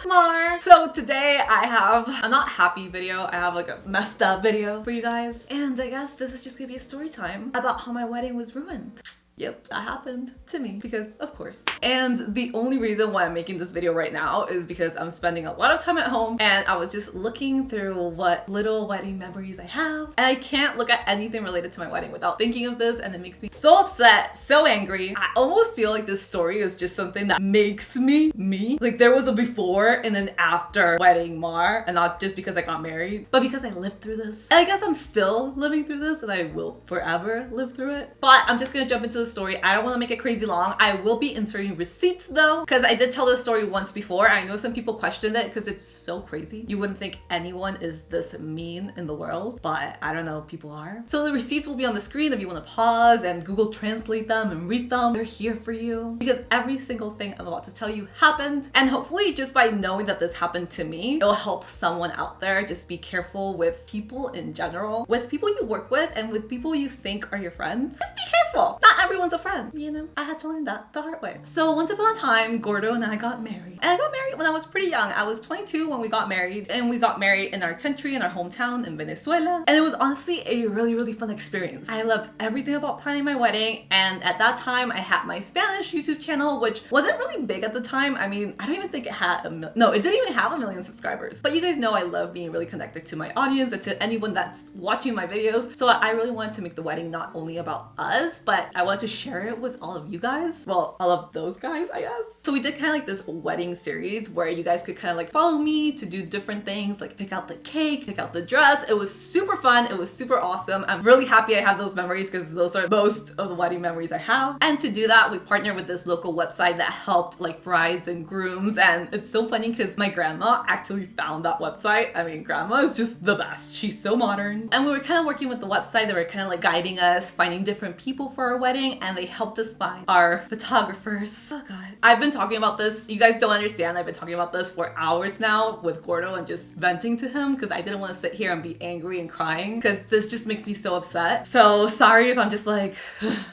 more. So today I have a not happy video, I have like a messed up video for you guys. And I guess this is just gonna be a story time about how my wedding was ruined. Yep, that happened to me because of course. And the only reason why I'm making this video right now is because I'm spending a lot of time at home and I was just looking through what little wedding memories I have. And I can't look at anything related to my wedding without thinking of this, and it makes me so upset, so angry. I almost feel like this story is just something that makes me me. Like there was a before and then after wedding Mar, and not just because I got married, but because I lived through this. And I guess I'm still living through this and I will forever live through it. But I'm just gonna jump into the story. I don't want to make it crazy long. I will be inserting receipts though, because I did tell this story once before. I know some people questioned it because it's so crazy. You wouldn't think anyone is this mean in the world, but I don't know, people are. So the receipts will be on the screen if you want to pause and Google Translate them and read them. They're here for you because every single thing I'm about to tell you happened. And hopefully just by knowing that this happened to me, it'll help someone out there. Just be careful with people in general, with people you work with and with people you think are your friends. Just be careful. Not everyone's a friend, you know? I had to learn that the hard way. So once upon a time, Gordo and I got married. And I got married when I was pretty young. I was 22 when we got married, and we got married in our country, in our hometown in Venezuela. And it was honestly a really fun experience. I loved everything about planning my wedding, and at that time I had my Spanish YouTube channel, which wasn't really big at the time. I mean, I don't even think it had no, it didn't even have 1 million subscribers. But you guys know I love being really connected to my audience and to anyone that's watching my videos. So I really wanted to make the wedding not only about us, but I wanted to share it with all of you guys. Well, all of those guys, I guess. So we did kind of like this wedding series where you guys could kind of like follow me to do different things, like pick out the cake, pick out the dress. It was super fun. It was super awesome. I'm really happy I have those memories because those are most of the wedding memories I have. And to do that, we partnered with this local website that helped like brides and grooms. And it's so funny because my grandma actually found that website. I mean, grandma is just the best. She's so modern. And we were kind of working with the website. They were kind of like guiding us, finding different people for our wedding, and they helped us find our photographers. Oh god. I've been talking about this. You guys don't understand. I've been talking about this for hours now with Gordo and just venting to him because I didn't want to sit here and be angry and crying because this just makes me so upset. So sorry if I'm just like,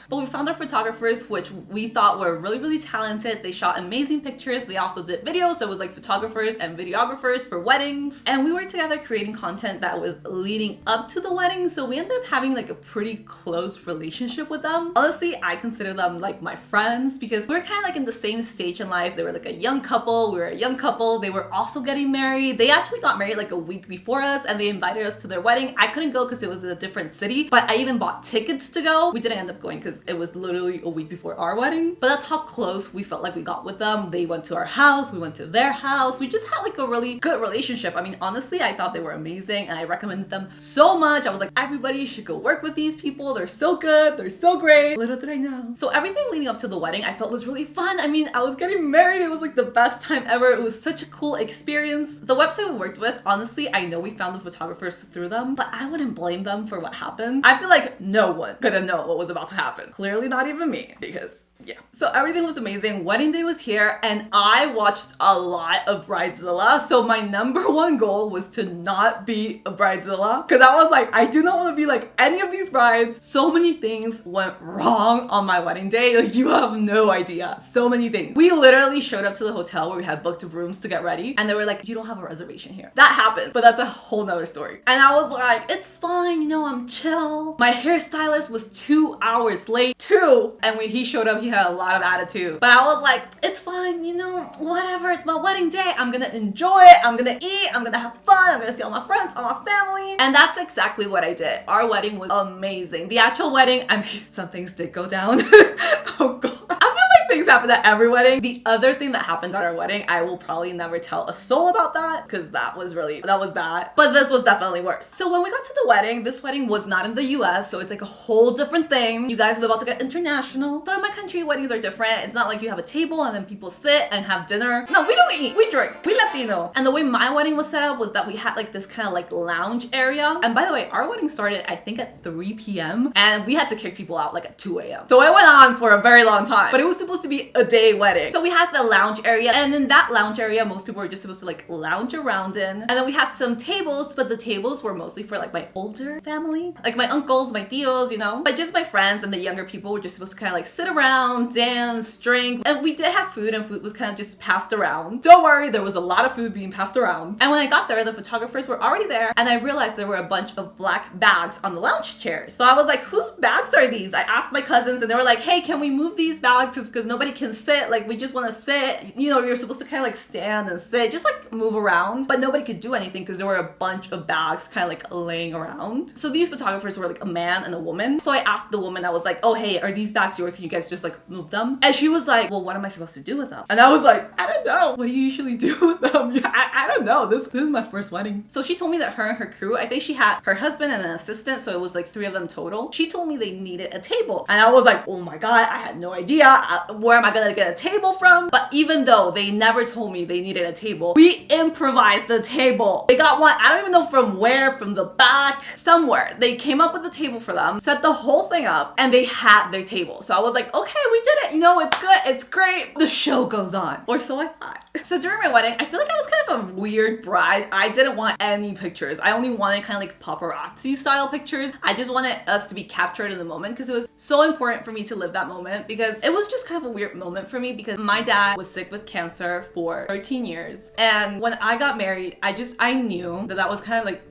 but we found our photographers, which we thought were really talented. They shot amazing pictures. They also did videos. So it was like photographers and videographers for weddings. And we worked together creating content that was leading up to the wedding. So we ended up having like a pretty close relationship with them. Honestly, I consider them like my friends because we were kind of like in the same stage in life. They were like a young couple. We were a young couple. They were also getting married. They actually got married like a week before us and they invited us to their wedding. I couldn't go because it was in a different city, but I even bought tickets to go. We didn't end up going because it was literally a week before our wedding, but that's how close we felt like we got with them. They went to our house. We went to their house. We just had like a really good relationship. I mean, honestly, I thought they were amazing and I recommended them so much. I was like, everybody should go work with these people. They're so good. They're so great. Little did I know. So everything leading up to the wedding I felt was really fun. I mean, I was getting married. It was like the best time ever. It was such a cool experience. The website we worked with, honestly, I know we found the photographers through them, but I wouldn't blame them for what happened. I feel like no one could have known what was about to happen. Clearly not even me, because yeah. So everything was amazing. Wedding day was here and I watched a lot of Bridezilla. So my #1 goal was to not be a Bridezilla because I was like, I do not want to be like any of these brides. So many things went wrong on my wedding day. Like you have no idea. So many things. We literally showed up to the hotel where we had booked rooms to get ready and they were like, you don't have a reservation here. That happened, but that's a whole nother story. And I was like, it's fine, you know, I'm chill. My hairstylist was 2 hours late. And when he showed up, he had a lot of attitude. But I was like, it's fine, you know, whatever. It's my wedding day. I'm gonna enjoy it. I'm gonna eat. I'm gonna have fun. I'm gonna see all my friends, all my family. And that's exactly what I did. Our wedding was amazing. The actual wedding, I mean, some things did go down. Oh god. Things happen at every wedding. The other thing that happened at our wedding, I will probably never tell a soul about that because that was bad. But this was definitely worse. So when we got to the wedding, this wedding was not in the US, so it's like a whole different thing. You guys were about to get international. So in my country, weddings are different. It's not like you have a table and then people sit and have dinner. No, we don't eat. We drink. We Latino. And the way my wedding was set up was that we had like this kind of like lounge area. And by the way, our wedding started, I think at 3 p.m. and we had to kick people out like at 2 a.m. So it went on for a very long time, but it was supposed to be 3-day wedding. So we had the lounge area, and in that lounge area, most people were just supposed to like lounge around in. And then we had some tables, but the tables were mostly for like my older family, like my uncles, my tios, you know. But just my friends and the younger people were just supposed to kind of like sit around, dance, drink. And we did have food, and food was kind of just passed around. Don't worry, there was a lot of food being passed around. And when I got there, the photographers were already there, and I realized there were a bunch of black bags on the lounge chairs. So I was like, whose bags are these? I asked my cousins, and they were like, hey, can we move these bags? Because nobody can sit. Like, we just want to sit. You know, you're supposed to kind of like stand and sit, just like move around. But nobody could do anything because there were a bunch of bags kind of like laying around. So these photographers were like a man and a woman. So I asked the woman, I was like, oh, hey, are these bags yours? Can you guys just like move them? And she was like, well, what am I supposed to do with them? And I was like, I don't know. What do you usually do with them? I don't know. This is my first wedding. So she told me that her and her crew, I think she had her husband and an assistant, so it was like 3 of them total. She told me they needed a table. And I was like, oh my God, I had no idea. Where am I gonna get a table from? But even though they never told me they needed a table, we improvised the table. They got one, I don't even know from where, from the back, somewhere. They came up with a table for them, set the whole thing up, and they had their table. So I was like, okay, we did it. You know, it's good, it's great. The show goes on. Or so I thought. So during my wedding, I feel like I was kind of a weird bride. I didn't want any pictures. I only wanted kind of like paparazzi style pictures. I just wanted us to be captured in the moment because it was so important for me to live that moment, because it was just kind of a weird moment for me because my dad was sick with cancer for 13 years. And when I got married, I knew that was kind of like,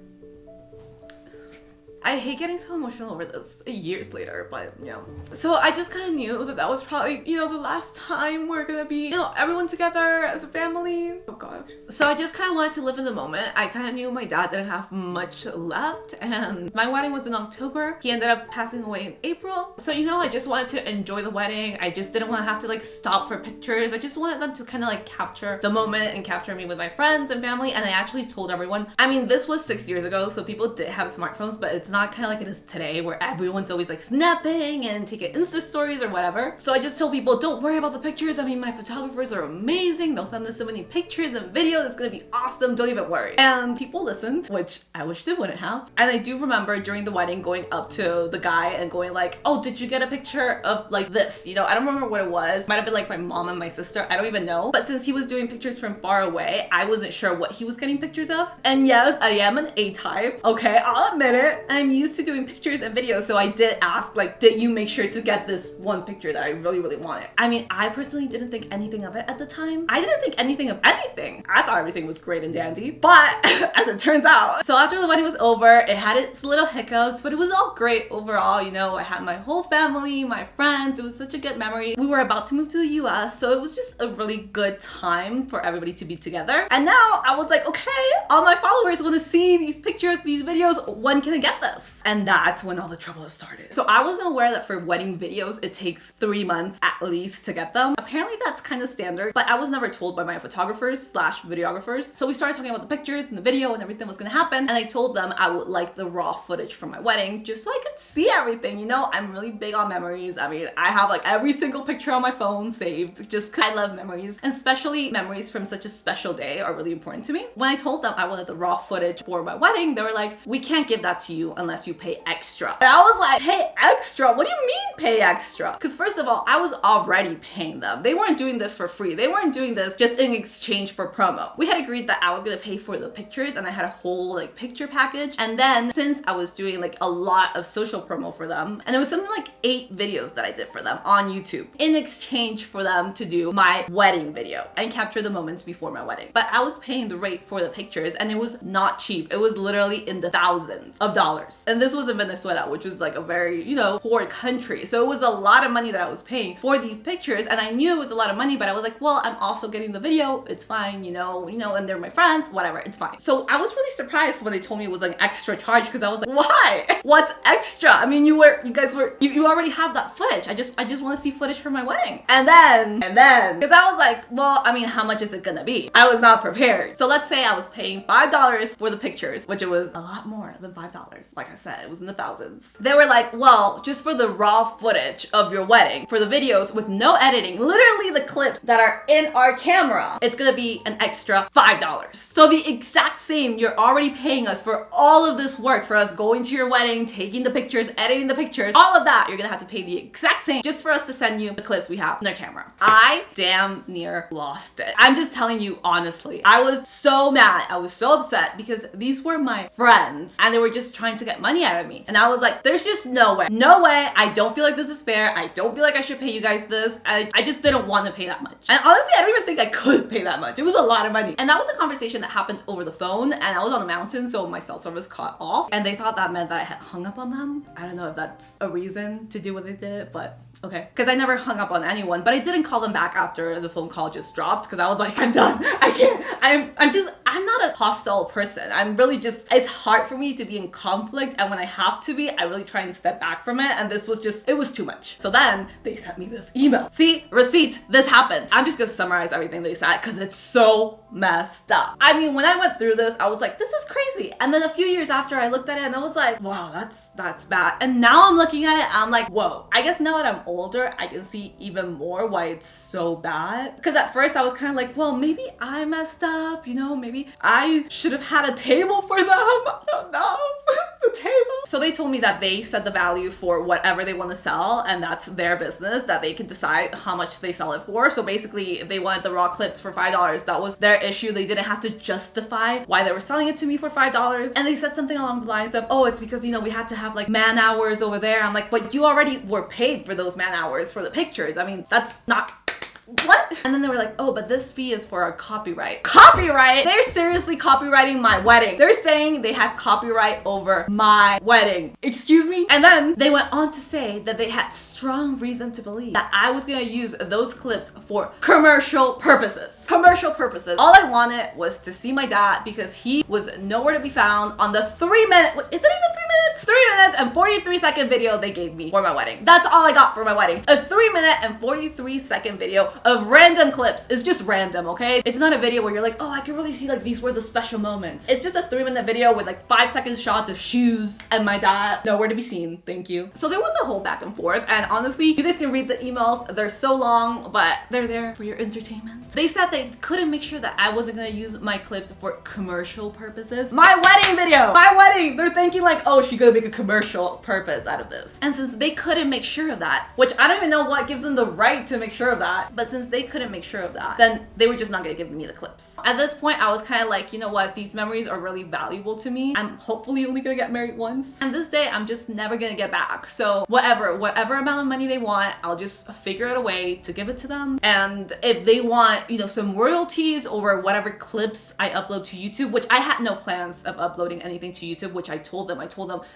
I hate getting so emotional over this years later, but you know. So I just kind of knew that was probably, you know, the last time we're gonna be, you know, everyone together as a family. Oh God. So I just kind of wanted to live in the moment. I kind of knew my dad didn't have much left, and my wedding was in October. He ended up passing away in April. So, you know, I just wanted to enjoy the wedding. I just didn't want to have to like stop for pictures. I just wanted them to kind of like capture the moment and capture me with my friends and family. And I actually told everyone, I mean, this was 6 years ago, so people did have smartphones, but it's not kind of like it is today where everyone's always like snapping and taking Insta stories or whatever. So I just told people, don't worry about the pictures. I mean, my photographers are amazing. They'll send us so many pictures and videos. It's gonna be awesome. Don't even worry. And people listened, which I wish they wouldn't have. And I do remember during the wedding going up to the guy and going like, oh, did you get a picture of like this? You know, I don't remember what it was. Might have been like my mom and my sister. I don't even know. But since he was doing pictures from far away, I wasn't sure what he was getting pictures of. And yes, I am an A-type. Okay, I'll admit it. I'm used to doing pictures and videos, so I did ask, like, did you make sure to get this one picture that I really, really wanted? I mean, I personally didn't think anything of it at the time. I didn't think anything of anything. I thought everything was great and dandy, but as it turns out. So after the wedding was over, it had its little hiccups, but it was all great overall. You know, I had my whole family, my friends. It was such a good memory. We were about to move to the US, so it was just a really good time for everybody to be together. And now I was like, okay, all my followers want to see these pictures, these videos. When can I get this? And that's when all the trouble started. So I wasn't aware that for wedding videos, it takes 3 months at least to get them. Apparently that's kind of standard, but I was never told by my photographers slash videographers. So we started talking about the pictures and the video and everything was gonna happen. And I told them I would like the raw footage from my wedding just so I could see everything. You know, I'm really big on memories. I mean, I have like every single picture on my phone saved just 'cause I love memories, and especially memories from such a special day are really important to me. When I told them I wanted the raw footage for my wedding, they were like, we can't give that to you unless you pay extra. And I was like, pay extra? What do you mean pay extra? Because first of all, I was already paying them. They weren't doing this for free. They weren't doing this just in exchange for promo. We had agreed that I was gonna pay for the pictures, and I had a whole like picture package. And then since I was doing like a lot of social promo for them, and it was something like 8 videos that I did for them on YouTube in exchange for them to do my wedding video and capture the moments before my wedding. But I was paying the rate for the pictures, and it was not cheap. It was literally in the thousands of dollars. And this was in Venezuela, which was like a very, you know, poor country. So it was a lot of money that I was paying for these pictures, and I knew it was a lot of money, but I was like, well, I'm also getting the video. It's fine, you know, and they're my friends, whatever, it's fine. So I was really surprised when they told me it was an extra charge, because I was like, why? What's extra? I mean, you already have that footage. I just want to see footage from my wedding. And then, because I was like, well, I mean, how much is it gonna be? I was not prepared. So let's say I was paying $5 for the pictures, which it was a lot more than $5. Like I said, it was in the thousands. They were like, well, just for the raw footage of your wedding, for the videos with no editing, literally the clips that are in our camera, it's gonna be an extra $5. So the exact same, you're already paying us for all of this work, for us going to your wedding, taking the pictures, editing the pictures, all of that, you're gonna have to pay the exact same just for us to send you the clips we have on their camera. I damn near lost it. I'm just telling you honestly. I was so mad. I was so upset because these were my friends and they were just trying to get money out of me. And I was like, there's just no way. No way. I don't feel like this is fair. I don't feel like I should pay you guys this. I just didn't want to pay that much. And honestly, I don't even think I could pay that much. It was a lot of money. And that was a conversation that happened over the phone, and I was on a mountain, so my cell service cut off, and they thought that meant that I had hung up on them. I don't know if that's a reason to do what they did, but okay. Because I never hung up on anyone, but I didn't call them back after the phone call just dropped because I was like, I'm done. I can't. I'm not a hostile person. I'm really just, it's hard for me to be in conflict, and when I have to be, I really try and step back from it, and this was just, it was too much. So then they sent me this email. See, receipt, this happened. I'm just gonna summarize everything they said because it's so messed up. I mean, when I went through this, I was like, this is crazy. And then a few years after, I looked at it and I was like, wow, that's bad. And now I'm looking at it, and I'm like, whoa. I guess now that I'm older, I can see even more why it's so bad. Because at first I was kind of like, well, maybe I messed up, you know, maybe I should have had a table for them. I don't know. The table. So they told me that they set the value for whatever they want to sell, and that's their business, that they can decide how much they sell it for. So basically, if they wanted the raw clips for $5, that was their issue. They didn't have to justify why they were selling it to me for $5. And they said something along the lines of, oh, it's because, you know, we had to have like man hours over there. I'm like, but you already were paid for those man hours for the pictures. I mean, that's not, what? And then they were like, oh, but this fee is for our copyright. Copyright? They're seriously copywriting my wedding. They're saying they have copyright over my wedding. Excuse me? And then they went on to say that they had strong reason to believe that I was gonna use those clips for commercial purposes. Commercial purposes. All I wanted was to see my dad because he was nowhere to be found on the 3-minute, is it even 3 minutes? 3 minutes and 43-second video they gave me for my wedding. That's all I got for my wedding. A 3-minute and 43-second video of random clips. It's just random, okay? It's not a video where you're like, oh, I can really see like these were the special moments. It's just a 3-minute video with like 5-second shots of shoes and my dad nowhere to be seen. Thank you. So there was a whole back and forth, and honestly, you guys can read the emails. They're so long, but they're there for your entertainment. They said they couldn't make sure that I wasn't gonna use my clips for commercial purposes. My wedding video! My wedding! They're thinking like, oh, she's gonna make a commercial purpose out of this. And since they couldn't make sure of that, which I don't even know what gives them the right to make sure of that, but since they couldn't make sure of that, then they were just not gonna give me the clips. At this point, I was kind of like, you know what? These memories are really valuable to me. I'm hopefully only gonna get married once. And this day, I'm just never gonna get back. So whatever amount of money they want, I'll just figure out a way to give it to them. And if they want, you know, some royalties over whatever clips I upload to YouTube, which I had no plans of uploading anything to YouTube, which I told them,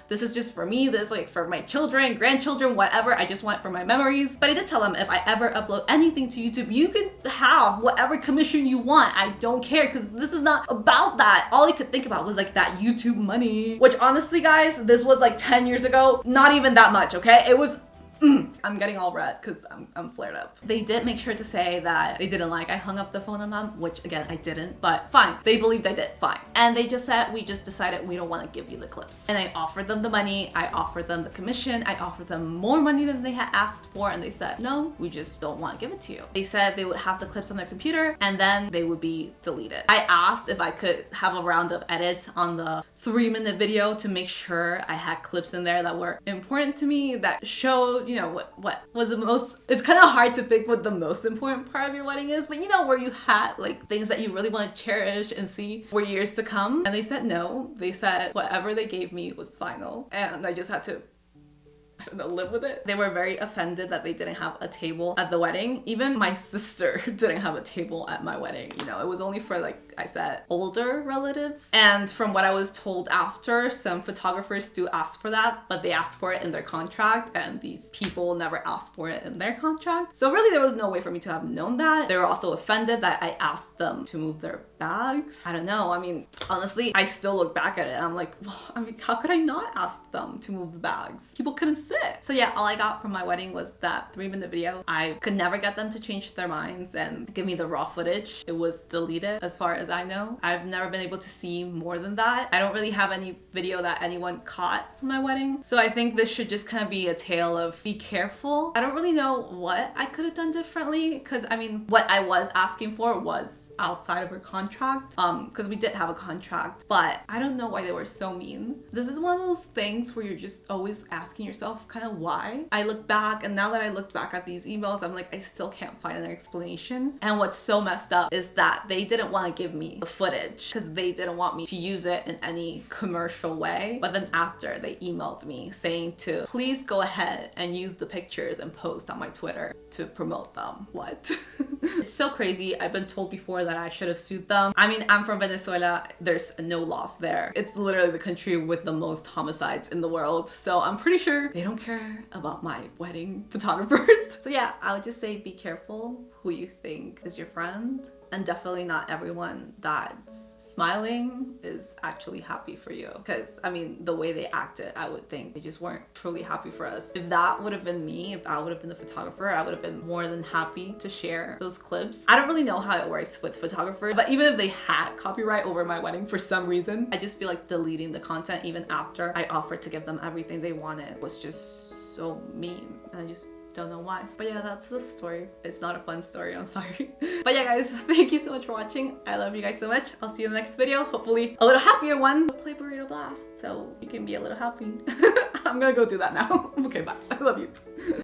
this is just for me, this is like for my children, grandchildren, whatever. I just want it for my memories. But I did tell them if I ever upload anything to YouTube, you can have whatever commission you want. I don't care, because this is not about that. All I could think about was like that YouTube money, which honestly, guys, this was like 10 years ago. Not even that much, okay? It was I'm getting all red because I'm flared up. They did make sure to say that they didn't like I hung up the phone on them, which again, I didn't, but fine. They believed I did, fine. And they just said, we just decided we don't want to give you the clips. And I offered them the money, I offered them the commission, I offered them more money than they had asked for, and they said, no, we just don't want to give it to you. They said they would have the clips on their computer and then they would be deleted. I asked if I could have a round of edits on the 3-minute video to make sure I had clips in there that were important to me, that showed, you know, what was the most, it's kind of hard to pick what the most important part of your wedding is, but you know, where you had like things that you really want to cherish and see for years to come. And they said no. They said whatever they gave me was final, and I just had to, I don't know, live with it. They were very offended that they didn't have a table at the wedding. Even my sister didn't have a table at my wedding. You know, it was only for, like I said, older relatives. And from what I was told after, some photographers do ask for that, but they asked for it in their contract, and these people never asked for it in their contract. So really there was no way for me to have known that. They were also offended that I asked them to move their bags. I don't know. I mean, honestly, I still look back at it and I'm like, well, I mean, how could I not ask them to move the bags? People couldn't sit. So yeah, all I got from my wedding was that 3-minute video. I could never get them to change their minds and give me the raw footage. It was deleted as far as I know. I've never been able to see more than that. I don't really have any video that anyone caught from my wedding. So I think this should just kind of be a tale of be careful. I don't really know what I could have done differently, because I mean, what I was asking for was outside of her contract, because we did have a contract, but I don't know why they were so mean. This is one of those things where you're just always asking yourself kind of why. I look back, and now that I looked back at these emails, I'm like, I still can't find an explanation. And what's so messed up is that they didn't want to give me the footage because they didn't want me to use it in any commercial way. But then after, they emailed me saying to please go ahead and use the pictures and post on my Twitter to promote them. What? It's so crazy. I've been told before that I should have sued them. I mean, I'm from Venezuela. There's no laws there. It's literally the country with the most homicides in the world. So I'm pretty sure they don't care about my wedding photographers. So yeah, I would just say be careful who you think is your friend. And definitely not everyone that's smiling is actually happy for you. Because, I mean, the way they acted, I would think they just weren't truly happy for us. If that would have been me, if I would have been the photographer, I would have been more than happy to share those clips. I don't really know how it works with photographers, but even if they had copyright over my wedding for some reason, I just feel like deleting the content even after I offered to give them everything they wanted was just so mean. And I just don't know why. But yeah, that's the story. It's not a fun story, I'm sorry. But yeah guys, thank you so much for watching. I love you guys so much. I'll see you in the next video. Hopefully a little happier one. Play Burrito Blast so you can be a little happy. I'm gonna go do that now. Okay, bye. I love you.